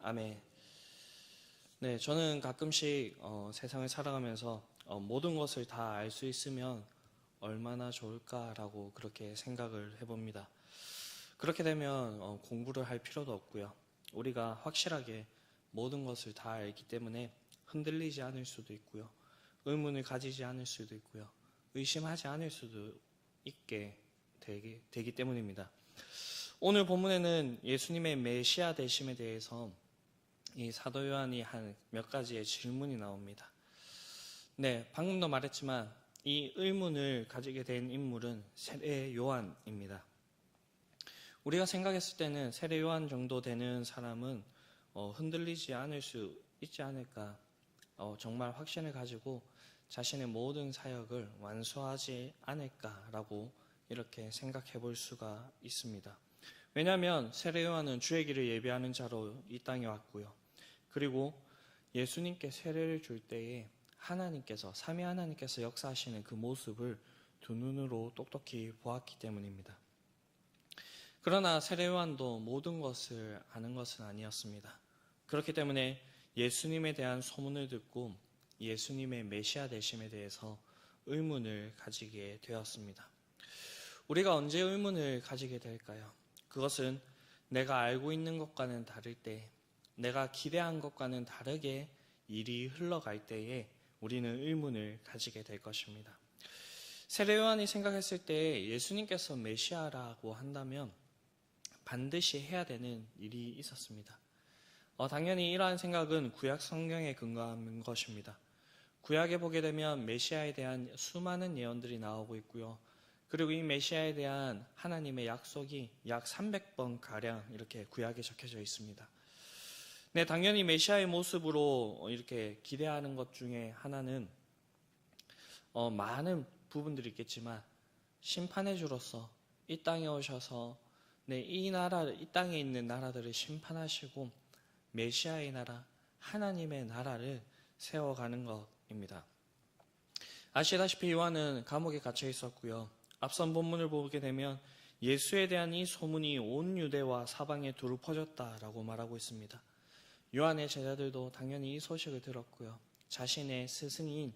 아멘. 네, 저는 가끔씩 세상을 살아가면서 모든 것을 다 알 수 있으면 얼마나 좋을까라고 그렇게 생각을 해봅니다. 그렇게 되면 공부를 할 필요도 없고요. 우리가 확실하게 모든 것을 다 알기 때문에 흔들리지 않을 수도 있고요. 의문을 가지지 않을 수도 있고요. 의심하지 않을 수도 있게 되기 때문입니다. 오늘 본문에는 예수님의 메시아 되심에 대해서 이 사도 요한이 한 몇 가지의 질문이 나옵니다. 네, 방금도 말했지만 이 의문을 가지게 된 인물은 세례 요한입니다. 우리가 생각했을 때는 세례 요한 정도 되는 사람은 흔들리지 않을 수 있지 않을까, 정말 확신을 가지고 자신의 모든 사역을 완수하지 않을까라고 이렇게 생각해 볼 수가 있습니다. 왜냐하면 세례 요한은 주의 길을 예비하는 자로 이 땅에 왔고요. 그리고 예수님께 세례를 줄 때에 하나님께서, 삼위 하나님께서 역사하시는 그 모습을 두 눈으로 똑똑히 보았기 때문입니다. 그러나 세례 요한도 모든 것을 아는 것은 아니었습니다. 그렇기 때문에 예수님에 대한 소문을 듣고 예수님의 메시아 되심에 대해서 의문을 가지게 되었습니다. 우리가 언제 의문을 가지게 될까요? 그것은 내가 알고 있는 것과는 다를 때, 내가 기대한 것과는 다르게 일이 흘러갈 때에 우리는 의문을 가지게 될 것입니다. 세례 요한이 생각했을 때 예수님께서 메시아라고 한다면 반드시 해야 되는 일이 있었습니다. 당연히 이러한 생각은 구약 성경에 근거한 것입니다. 구약에 보게 되면 메시아에 대한 수많은 예언들이 나오고 있고요. 그리고 이 메시아에 대한 하나님의 약속이 약 300번가량 이렇게 구약에 적혀져 있습니다. 네, 당연히 메시아의 모습으로 이렇게 기대하는 것 중에 하나는 많은 부분들이 있겠지만 심판의 주로서 이 땅에 오셔서 이 땅에 있는 나라들을 심판하시고 메시아의 나라, 하나님의 나라를 세워가는 것입니다. 아시다시피 요한은 감옥에 갇혀 있었고요. 앞선 본문을 보게 되면 예수에 대한 이 소문이 온 유대와 사방에 두루 퍼졌다라고 말하고 있습니다. 요한의 제자들도 당연히 이 소식을 들었고요. 자신의 스승인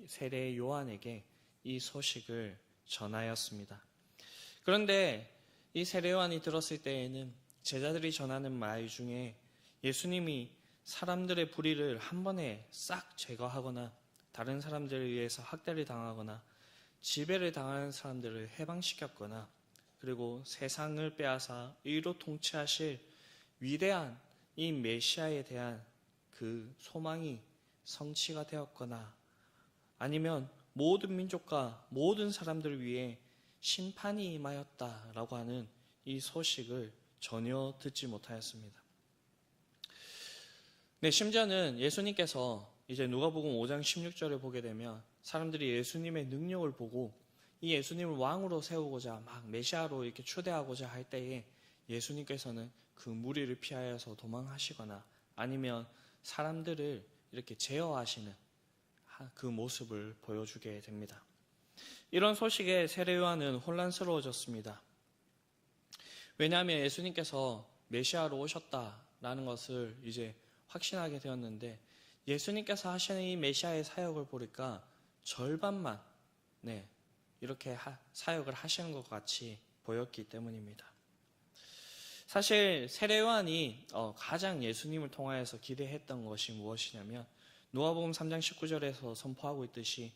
세례 요한에게 이 소식을 전하였습니다. 그런데 이 세례 요한이 들었을 때에는 제자들이 전하는 말 중에 예수님이 사람들의 불의를 한 번에 싹 제거하거나 다른 사람들에 의해서 학대를 당하거나 지배를 당하는 사람들을 해방시켰거나 그리고 세상을 빼앗아 의로 통치하실 위대한 이 메시아에 대한 그 소망이 성취가 되었거나 아니면 모든 민족과 모든 사람들을 위해 심판이 임하였다라고 하는 이 소식을 전혀 듣지 못하였습니다. 네, 심지어는 예수님께서 이제 누가복음 5장 16절을 보게 되면 사람들이 예수님의 능력을 보고 이 예수님을 왕으로 세우고자 막 메시아로 이렇게 추대하고자 할 때에 예수님께서는 그 무리를 피하여서 도망하시거나 아니면 사람들을 이렇게 제어하시는 그 모습을 보여주게 됩니다. 이런 소식에 세례 요한은 혼란스러워졌습니다. 왜냐하면 예수님께서 메시아로 오셨다라는 것을 이제 확신하게 되었는데 예수님께서 하시는 이 메시아의 사역을 보니까 절반만 이렇게 사역을 하시는 것 같이 보였기 때문입니다. 사실 세례 요한이 가장 예수님을 통하여서 기대했던 것이 무엇이냐면 누가복음 3장 19절에서 선포하고 있듯이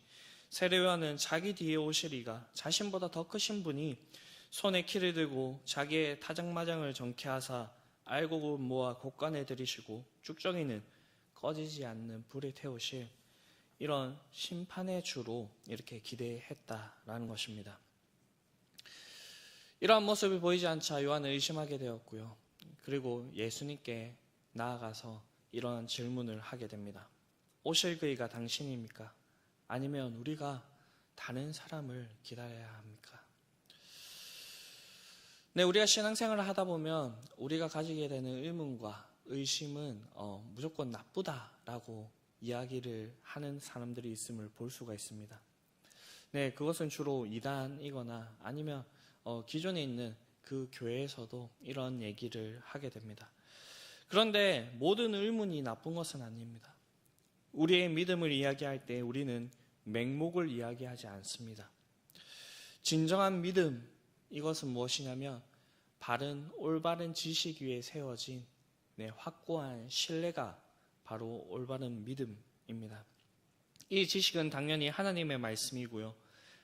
세례 요한은 자기 뒤에 오실 이가 자신보다 더 크신 분이 손에 키를 들고 자기의 타작마장을 정케하사 알곡을 모아 곳간에 들이시고 쭉정이는 꺼지지 않는 불에 태우실 이런 심판의 주로 이렇게 기대했다라는 것입니다. 이러한 모습이 보이지 않자 요한은 의심하게 되었고요. 그리고 예수님께 나아가서 이런 질문을 하게 됩니다. 오실 그이가 당신입니까? 아니면 우리가 다른 사람을 기다려야 합니까? 네, 우리가 신앙생활을 하다 보면 우리가 가지게 되는 의문과 의심은 무조건 나쁘다라고 이야기를 하는 사람들이 있음을 볼 수가 있습니다. 네, 그것은 주로 이단이거나 아니면 기존에 있는 그 교회에서도 이런 얘기를 하게 됩니다. 그런데 모든 의문이 나쁜 것은 아닙니다. 우리의 믿음을 이야기할 때 우리는 맹목을 이야기하지 않습니다. 진정한 믿음, 이것은 무엇이냐면 바른 올바른 지식 위에 세워진 확고한 신뢰가 바로 올바른 믿음입니다. 이 지식은 당연히 하나님의 말씀이고요.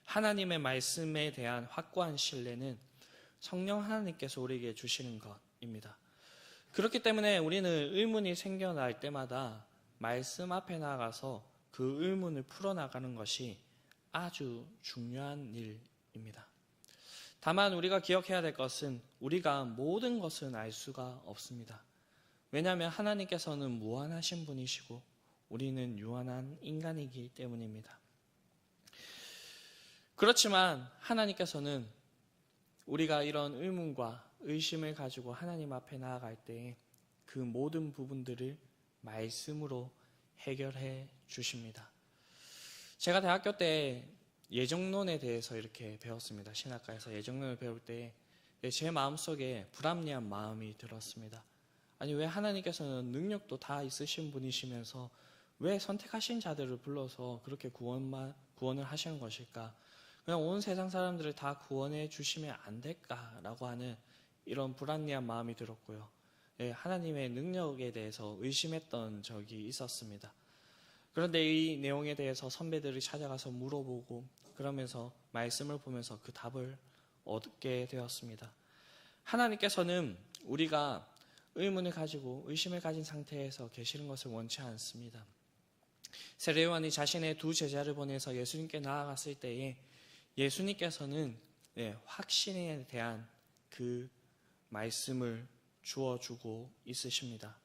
하나님의 말씀에 대한 확고한 신뢰는 성령 하나님께서 우리에게 주시는 것입니다. 그렇기 때문에 우리는 의문이 생겨날 때마다 말씀 앞에 나가서 그 의문을 풀어나가는 것이 아주 중요한 일입니다. 다만 우리가 기억해야 될 것은 우리가 모든 것은 알 수가 없습니다. 왜냐하면 하나님께서는 무한하신 분이시고 우리는 유한한 인간이기 때문입니다. 그렇지만 하나님께서는 우리가 이런 의문과 의심을 가지고 하나님 앞에 나아갈 때 그 모든 부분들을 말씀으로 해결해 주십니다. 제가 대학교 때 예정론에 대해서 이렇게 배웠습니다. 신학과에서 예정론을 배울 때 제 마음속에 불합리한 마음이 들었습니다. 아니, 왜 하나님께서는 능력도 다 있으신 분이시면서 왜 선택하신 자들을 불러서 그렇게 구원을 하시는 것일까? 그냥 온 세상 사람들을 다 구원해 주시면 안 될까라고 하는 이런 불합리한 마음이 들었고요. 하나님의 능력에 대해서 의심했던 적이 있었습니다. 그런데 이 내용에 대해서 선배들이 찾아가서 물어보고 그러면서 말씀을 보면서 그 답을 얻게 되었습니다. 하나님께서는 우리가 의문을 가지고 의심을 가진 상태에서 계시는 것을 원치 않습니다. 세례 요한이 자신의 두 제자를 보내서 예수님께 나아갔을 때에 예수님께서는 확신에 대한 그 말씀을 주어주고 있으십니다.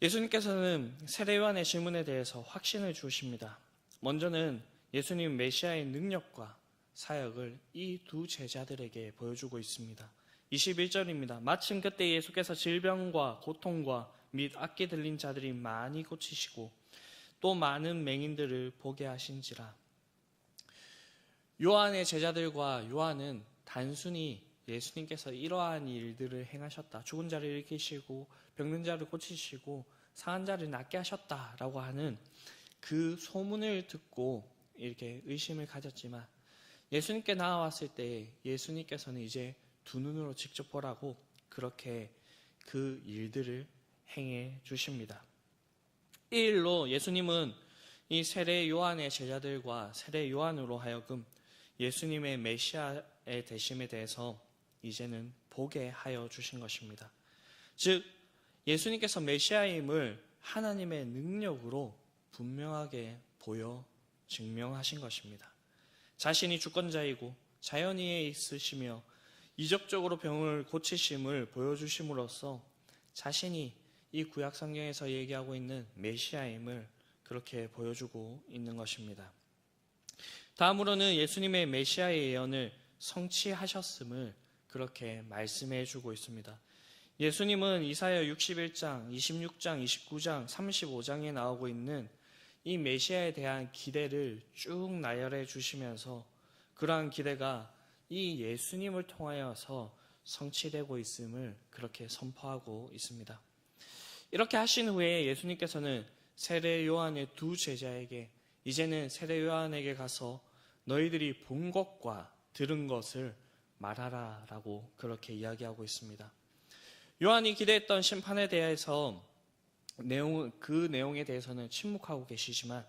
예수님께서는 세례 요한의 질문에 대해서 확신을 주십니다. 먼저는 예수님 메시아의 능력과 사역을 이 두 제자들에게 보여주고 있습니다. 21절입니다. 마침 그때 예수께서 질병과 고통과 및 악기 들린 자들이 많이 고치시고 또 많은 맹인들을 보게 하신지라. 요한의 제자들과 요한은 단순히 예수님께서 이러한 일들을 행하셨다, 죽은 자를 일으키시고 병든 자를 고치시고 상한 자를 낫게 하셨다라고 하는 그 소문을 듣고 이렇게 의심을 가졌지만 예수님께 나아왔을 때 예수님께서는 이제 두 눈으로 직접 보라고 그렇게 그 일들을 행해 주십니다. 이 일로 예수님은 이 세례 요한의 제자들과 세례 요한으로 하여금 예수님의 메시아의 되심에 대해서 이제는 보게 하여 주신 것입니다. 즉 예수님께서 메시아임을 하나님의 능력으로 분명하게 보여 증명하신 것입니다. 자신이 주권자이고 자연위에 있으시며 이적적으로 병을 고치심을 보여주심으로써 자신이 이 구약 성경에서 얘기하고 있는 메시아임을 그렇게 보여주고 있는 것입니다. 다음으로는 예수님의 메시아의 예언을 성취하셨음을 그렇게 말씀해 주고 있습니다. 예수님은 이사야 61장, 26장, 29장, 35장에 나오고 있는 이 메시아에 대한 기대를 쭉 나열해 주시면서 그러한 기대가 이 예수님을 통하여서 성취되고 있음을 그렇게 선포하고 있습니다. 이렇게 하신 후에 예수님께서는 세례 요한의 두 제자에게 이제는 세례 요한에게 가서 너희들이 본 것과 들은 것을 말하라 라고 그렇게 이야기하고 있습니다. 요한이 기대했던 심판에 대해서 그 내용에 대해서는 침묵하고 계시지만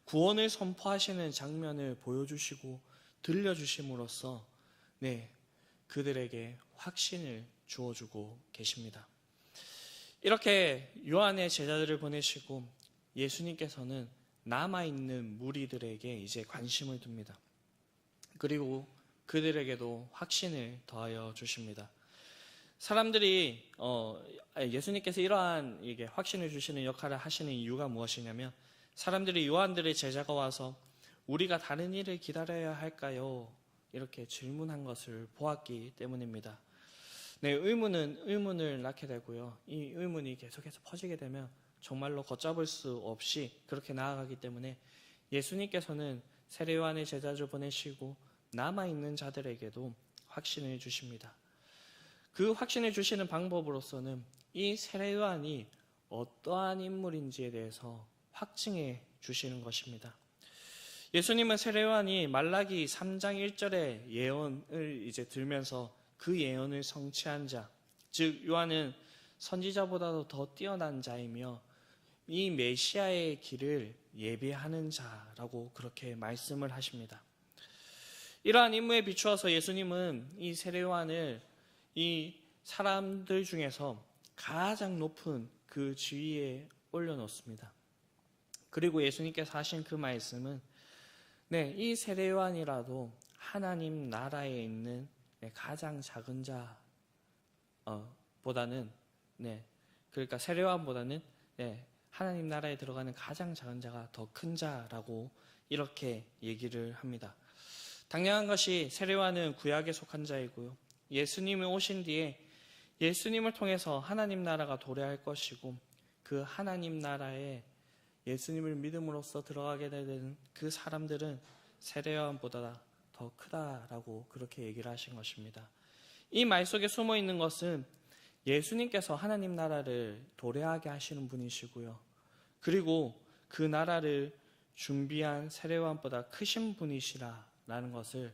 구원을 선포하시는 장면을 보여주시고 들려주심으로써 그들에게 확신을 주어주고 계십니다. 이렇게 요한의 제자들을 보내시고 예수님께서는 남아있는 무리들에게 이제 관심을 둡니다. 그리고 그들에게도 확신을 더하여 주십니다. 사람들이 예수님께서 이러한 확신을 주시는 역할을 하시는 이유가 무엇이냐면 사람들이 요한들의 제자가 와서 우리가 다른 일을 기다려야 할까요? 이렇게 질문한 것을 보았기 때문입니다. 의문을 낳게 되고요. 이 의문이 계속해서 퍼지게 되면 정말로 걷잡을 수 없이 그렇게 나아가기 때문에 예수님께서는 세례 요한의 제자를 보내시고 남아있는 자들에게도 확신을 주십니다. 그 확신을 주시는 방법으로서는 이 세례 요한이 어떠한 인물인지에 대해서 확증해 주시는 것입니다. 예수님은 세례 요한이 말라기 3장 1절의 예언을 이제 들면서 그 예언을 성취한 자, 즉 요한은 선지자보다도 더 뛰어난 자이며 이 메시아의 길을 예비하는 자라고 그렇게 말씀을 하십니다. 이러한 임무에 비추어서 예수님은 이 세례 요한을 이 사람들 중에서 가장 높은 그 지위에 올려놓습니다. 그리고 예수님께서 하신 그 말씀은 이 세례 요한이라도 하나님 나라에 있는 가장 작은 자보다는 그러니까 세례 요한보다는 하나님 나라에 들어가는 가장 작은 자가 더 큰 자라고 이렇게 얘기를 합니다. 당연한 것이 세례 요한은 구약에 속한 자이고요. 예수님이 오신 뒤에 예수님을 통해서 하나님 나라가 도래할 것이고 그 하나님 나라에 예수님을 믿음으로써 들어가게 되는 그 사람들은 세례 요한보다 더 크다라고 그렇게 얘기를 하신 것입니다. 이 말 속에 숨어 있는 것은 예수님께서 하나님 나라를 도래하게 하시는 분이시고요. 그리고 그 나라를 준비한 세례 요한보다 크신 분이시라는 것을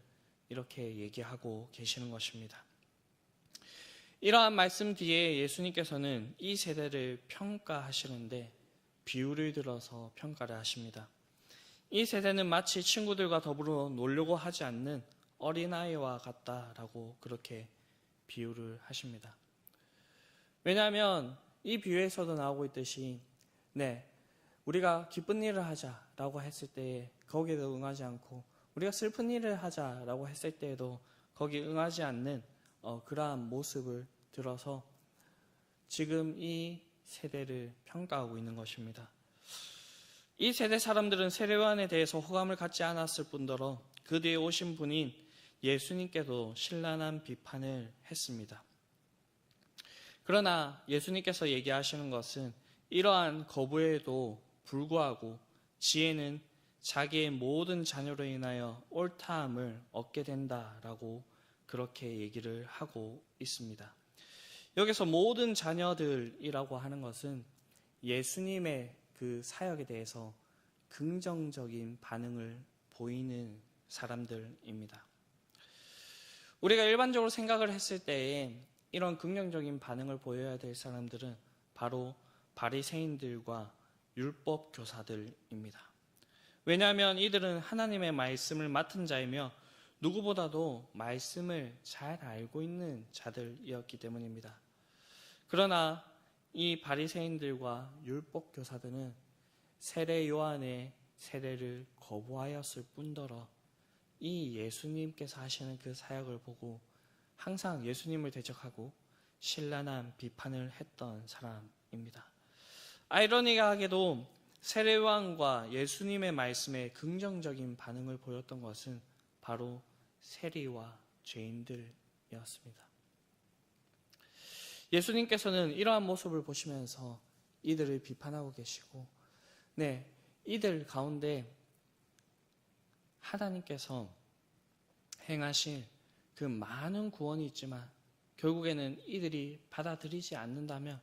이렇게 얘기하고 계시는 것입니다. 이러한 말씀 뒤에 예수님께서는 이 세대를 평가하시는데 비유를 들어서 평가를 하십니다. 이 세대는 마치 친구들과 더불어 놀려고 하지 않는 어린아이와 같다라고 그렇게 비유를 하십니다. 왜냐하면 이 비유에서도 나오고 있듯이 우리가 기쁜 일을 하자라고 했을 때에 거기에도 응하지 않고 우리가 슬픈 일을 하자라고 했을 때에도 거기에 응하지 않는 그러한 모습을 들어서 지금 이 세대를 평가하고 있는 것입니다. 이 세대 사람들은 세례 요한에 대해서 호감을 갖지 않았을 뿐더러 그 뒤에 오신 분인 예수님께도 신랄한 비판을 했습니다. 그러나 예수님께서 얘기하시는 것은 이러한 거부에도 불구하고 지혜는 자기의 모든 자녀로 인하여 옳다함을 얻게 된다라고 그렇게 얘기를 하고 있습니다. 여기서 모든 자녀들이라고 하는 것은 예수님의 그 사역에 대해서 긍정적인 반응을 보이는 사람들입니다. 우리가 일반적으로 생각을 했을 때에 이런 긍정적인 반응을 보여야 될 사람들은 바로 바리새인들과 율법 교사들입니다. 왜냐하면 이들은 하나님의 말씀을 맡은 자이며 누구보다도 말씀을 잘 알고 있는 자들이었기 때문입니다. 그러나 이 바리새인들과 율법 교사들은 세례 요한의 세례를 거부하였을 뿐더러 이 예수님께서 하시는 그 사역을 보고 항상 예수님을 대적하고 신랄한 비판을 했던 사람입니다. 아이러니하게도 세례 요한과 예수님의 말씀에 긍정적인 반응을 보였던 것은 바로 세리와 죄인들이었습니다. 예수님께서는 이러한 모습을 보시면서 이들을 비판하고 계시고 이들 가운데 하나님께서 행하실 그 많은 구원이 있지만 결국에는 이들이 받아들이지 않는다면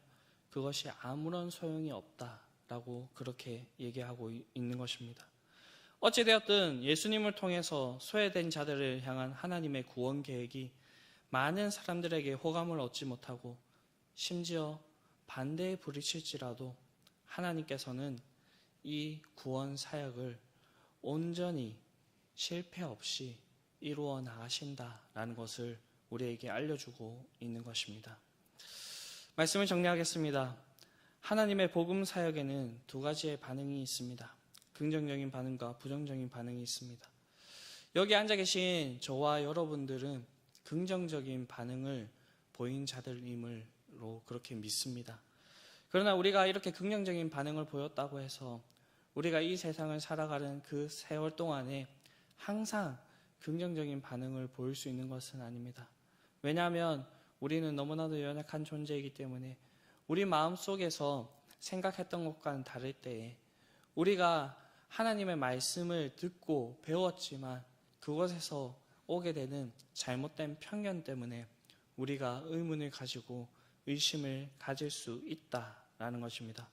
그것이 아무런 소용이 없다라고 그렇게 얘기하고 있는 것입니다. 어찌되었든 예수님을 통해서 소외된 자들을 향한 하나님의 구원 계획이 많은 사람들에게 호감을 얻지 못하고 심지어 반대에 부딪힐지라도 하나님께서는 이 구원 사역을 온전히 실패 없이 이루어 나가신다라는 것을 우리에게 알려주고 있는 것입니다. 말씀을 정리하겠습니다. 하나님의 복음 사역에는 두 가지의 반응이 있습니다. 긍정적인 반응과 부정적인 반응이 있습니다. 여기 앉아 계신 저와 여러분들은 긍정적인 반응을 보인 자들임으로 그렇게 믿습니다. 그러나 우리가 이렇게 긍정적인 반응을 보였다고 해서 우리가 이 세상을 살아가는 그 세월 동안에 항상 긍정적인 반응을 보일 수 있는 것은 아닙니다. 왜냐하면 우리는 너무나도 연약한 존재이기 때문에 우리 마음속에서 생각했던 것과는 다를 때에 우리가 하나님의 말씀을 듣고 배웠지만 그것에서 오게 되는 잘못된 편견 때문에 우리가 의문을 가지고 의심을 가질 수 있다라는 것입니다.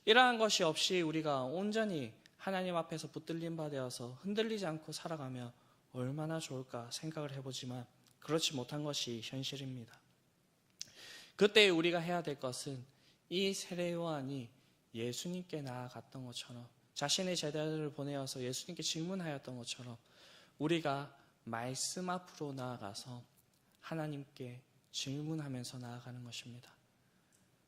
이러한 것이 없이 우리가 온전히 하나님 앞에서 붙들림 바 되어서 흔들리지 않고 살아가며 얼마나 좋을까 생각을 해보지만 그렇지 못한 것이 현실입니다. 그때 우리가 해야 될 것은 이 세례 요한이 예수님께 나아갔던 것처럼, 자신의 제자들을 보내어서 예수님께 질문하였던 것처럼 우리가 말씀 앞으로 나아가서 하나님께 질문하면서 나아가는 것입니다.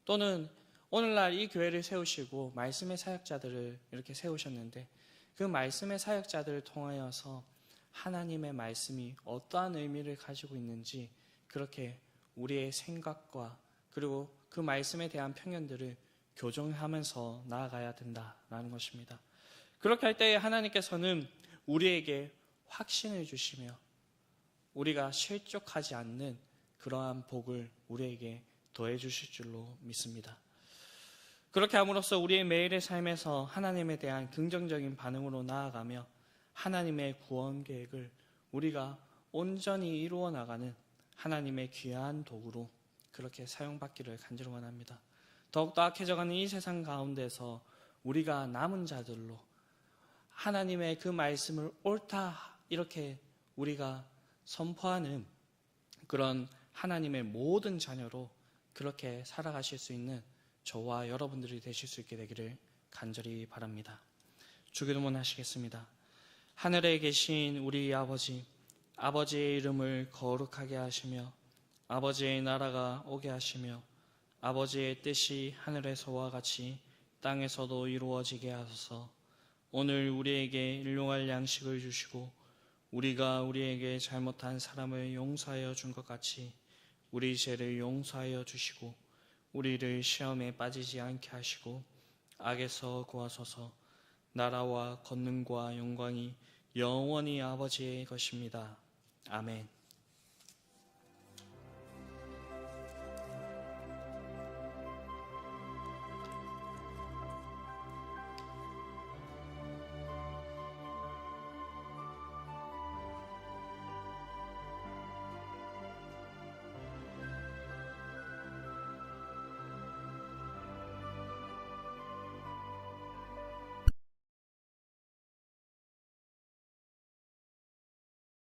또는 오늘날 이 교회를 세우시고 말씀의 사역자들을 이렇게 세우셨는데 그 말씀의 사역자들을 통하여서 하나님의 말씀이 어떠한 의미를 가지고 있는지 그렇게 우리의 생각과 그리고 그 말씀에 대한 편견들을 교정하면서 나아가야 된다라는 것입니다. 그렇게 할 때에 하나님께서는 우리에게 확신을 주시며 우리가 실족하지 않는 그러한 복을 우리에게 더해 주실 줄로 믿습니다. 그렇게 함으로써 우리의 매일의 삶에서 하나님에 대한 긍정적인 반응으로 나아가며 하나님의 구원 계획을 우리가 온전히 이루어 나가는 하나님의 귀한 도구로 그렇게 사용받기를 간절히 원합니다. 더욱더 악해져가는 이 세상 가운데서 우리가 남은 자들로 하나님의 그 말씀을 옳다 이렇게 우리가 선포하는 그런 하나님의 모든 자녀로 그렇게 살아가실 수 있는 저와 여러분들이 되실 수 있게 되기를 간절히 바랍니다. 주기도문 하시겠습니다. 하늘에 계신 우리 아버지, 아버지의 이름을 거룩하게 하시며 아버지의 나라가 오게 하시며 아버지의 뜻이 하늘에서와 같이 땅에서도 이루어지게 하소서. 오늘 우리에게 일용할 양식을 주시고 우리가 우리에게 잘못한 사람을 용서하여 준 것 같이 우리 죄를 용서하여 주시고 우리를 시험에 빠지지 않게 하시고 악에서 구하소서. 나라와 권능과 영광이 영원히 아버지의 것입니다. 아멘.